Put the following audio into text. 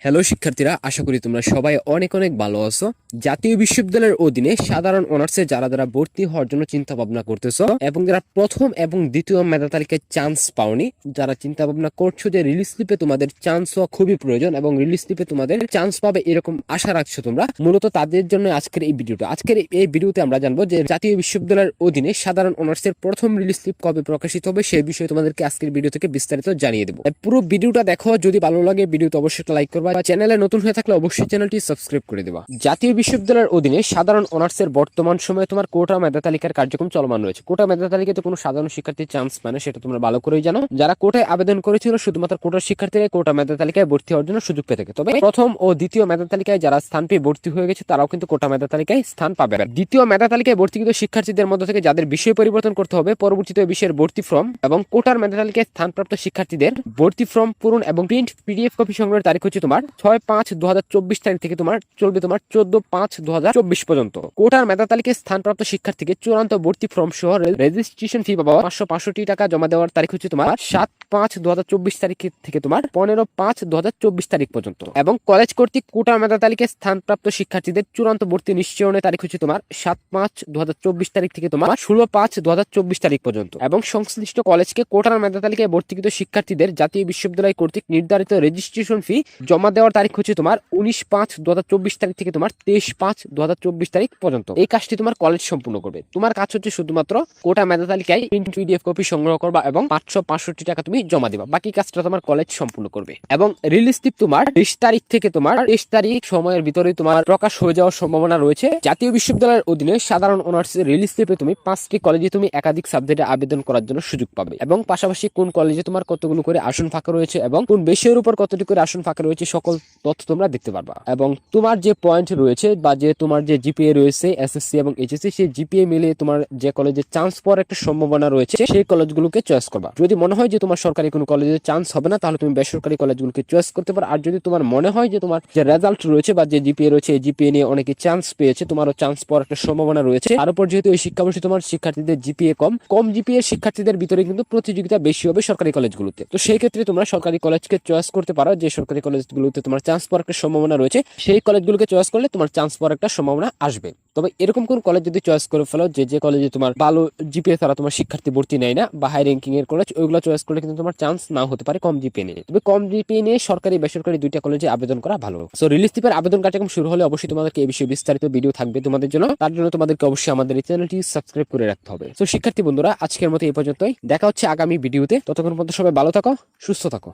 Hello শিক্ষার্থীরা, আশা করি তোমরা সবাই অনেক অনেক ভালো আছো। জাতীয় বিশ্ববিদ্যালয়ের অধীনে সাধারণ অনার্সে যারা যারা ভর্তি হওয়ার জন্য চিন্তা ভাবনা করতেছো এবং যারা প্রথম এবং দ্বিতীয় মেধা তালিকায় চান্স পাওনি, যারা চিন্তা ভাবনা করছো যে রিলিজ স্লিপে তোমাদের চান্স হওয়া খুবই প্রয়োজন এবং রিলিজ স্লিপে তোমাদের চান্স পাবে এরকম আশা রাখছো তোমরা, মূলত তাদের জন্য আজকের এই ভিডিওটা। আজকের এই ভিডিওতে আমরা জানবো যে জাতীয় বিশ্ববিদ্যালয়ের অধীনে সাধারণ অনার্সের প্রথম রিলিজ স্লিপ কবে প্রকাশিত হবে সেই বিষয়ে তোমাদেরকে আজকের ভিডিও থেকে বিস্তারিত জানিয়ে দেবো। পুরো ভিডিওটা দেখো, যদি ভালো লাগে ভিডিওতে অবশ্যই একটা লাইক করবা, চ্যানেলে নতুন হয়ে থাকলে অবশ্যই চ্যানেলটি সাবস্ক্রাইব করে দেবা। জাতীয় বিশ্ববিদ্যালয়ের অধীনে সাধারণ অনার্সের বর্তমান সময়ে তোমার কোটা মেধা তালিকার কার্যক্রম চলমান রয়েছে। কোটা মেধা তালিকাতে কোনো সাধারণ শিক্ষার্থীর চান্স পায় না, সেটা তোমরা ভালো করেই জানো। যারা কোটায় আবেদন করেছিল শুধুমাত্র কোটার শিক্ষার্থীরা কোটা মেধা তালিকায় ভর্তি হওয়ার জন্য সুযোগ পেয়ে থাকে। তবে প্রথম ও দ্বিতীয় মেধা তালিকায় যারা স্থান পেয়ে ভর্তি হয়ে গেছে তারাও কিন্তু কোটা মেধা তালিকায় স্থান পাবে। দ্বিতীয় মেধা তালিকায় ভর্তিকৃত শিক্ষার্থীদের মধ্যে থেকে যাদের বিষয় পরিবর্তন করতে হবে, পরবর্তীতে বিষয়ের ভর্তি ফর্ম এবং কোটার মেধা তালিকায় স্থানপ্রাপ্ত শিক্ষার্থীদের ভর্তি ফর্ম পূরণ এবং প্রিন্ট পিডিএফ কপি সংগ্রহের তারিখ হচ্ছে তোমার 6/5/2024 তারিখ থেকে তোমার চলবে তোমার 14/5/2024 পর্যন্ত। কোটার মেধা তালিকায় স্থানপ্রাপ্ত শিক্ষার্থীকে চূড়ান্ত ভর্তি ফর্ম সহ রেজিস্ট্রেশন ফি পাওয়া 565 টাকা জমা দেওয়ার তারিখ হচ্ছে তোমার 7/5/2024 তারিখ থেকে তোমার 15/5/2024 তারিখ পর্যন্ত। এবং কলেজ কর্তৃক কোটার মেধা তালিকায় স্থানপ্রাপ্ত শিক্ষার্থীদের চূড়ান্ত ভর্তি নিশ্চয়নের তারিখ হচ্ছে তোমার 7/5/2024 তারিখ থেকে তোমার 16/5/2024 তারিখ পর্যন্ত। এবং সংশ্লিষ্ট কলেজকে কোটার মেধা তালিকায় ভর্তিকৃত শিক্ষার্থীদের জাতীয় বিশ্ববিদ্যালয় কর্তৃক নির্ধারিত রেজিস্ট্রেশন ফি জমা দেওয়ার তারিখ হচ্ছে তোমার 19/5/2024 তারিখ থেকে তোমার 23/5/2024 তারিখ পর্যন্ত। এই কাজটি তোমার কলেজ সম্পূর্ণ করবে। তোমার কাজ হচ্ছে শুধুমাত্র কোটা মেধা তালিকায় প্রিন্ট পিডিএফ কপি সংগ্রহ করবা এবং 565 টাকা তুমি জমা দিবা। বাকি কাজটা তোমার কলেজ সম্পূর্ণ করবে। এবং রিলিজ স্লিপ তোমার 20 তারিখ থেকে তোমার 23 তারিখ সময়ের ভিতরে তোমার প্রকাশ হয়ে যাওয়ার সম্ভাবনা রয়েছে। জাতীয় বিশ্ববিদ্যালয়ের অধীনে সাধারণ অনার্সের রিলিজ স্লিপে তুমি 5টি কলেজে তুমি একাধিক সাবজেক্টে আবেদন করার জন্য সুযোগ পাবে এবং পাশাপাশি কোন কলেজে তোমার কতগুলো করে আসন ফাঁকা রয়েছে এবং কোন বিষয়ের উপর কতটি করে আসন ফাঁকা রয়েছে সকল তথ্য তোমরা দেখতে পারবা। এবং তোমার যে পয়েন্ট রয়েছে বা যে তোমার যে জিপিএ রয়েছে এসএসসি এবং এইচএসসি, সেই জিপিএ মিলিয়ে তোমার যে কলেজে চান্স পাওয়ার একটা সম্ভাবনা রয়েছে সেই কলেজগুলোকে চয়েস করবা। যদি মনে হয় যে তোমার সরকারি কোনো কলেজে চান্স হবে না, তাহলে তুমি বেসরকারি কলেজগুলোকে চয়েস করতে পারো। আর যদি তোমার মনে হয় যে তোমার যে রেজাল্ট রয়েছে বা যে জিপিএ রয়েছে এই জিপিএ নিয়ে অনেকে চান্স পেয়েছে, তোমারও চান্স পাওয়ার একটা সম্ভাবনা রয়েছে। তার উপর যেহেতু এই শিক্ষাবর্ষে তোমার শিক্ষার্থীদের জিপিএ কম জিপিএ শিক্ষার্থীদের ভিতরে কিন্তু প্রতিযোগিতা বেশি হবে সরকারি কলেজগুলোতে। তো সেই ক্ষেত্রে তোমরা সরকারি কলেজকে চয়েস করতে পারো। যে সরকারি কলেজগুলোতে তোমার চান্স পাওয়ার একটা সম্ভাবনা রয়েছে সেই কলেজগুলোকে চয়েস করলে তোমার চান্স পাওয়ার একটা সম্ভাবনা আসবে। তবে এরকম কোন কলেজ যদি চয়েস করে ফেলো যে কলেজে তোমার ভালো জিপিএ ছাড়া তোমার শিক্ষার্থী ভর্তি নেয় না বা হাই র্যাঙ্কিং এর কলেজ, ওইগুলো চয়েস করলে কিন্তু তোমার চান্স না হতে পারে কম জিপিএ নিয়ে। তবে কম জিপিএ নিয়ে সরকারি বেসরকারি দুইটা কলেজে আবেদন করা ভালো। সো রিলিজ স্লিপের আবেদন কার্যক্রম শুরু হলে অবশ্যই তোমাদেরকে এই বিষয়ে বিস্তারিত ভিডিও থাকবে তোমাদের জন্য। তার জন্য তোমাদেরকে অবশ্যই আমাদের এই চ্যানেলটি সাবস্ক্রাইব করে রাখতে হবে। সো শিক্ষার্থী বন্ধুরা, আজকের মতো এই পর্যন্তই। দেখা হচ্ছে আগামী ভিডিওতে। ততক্ষণ পর্যন্ত সবাই ভালো থাকো, সুস্থ থাকো।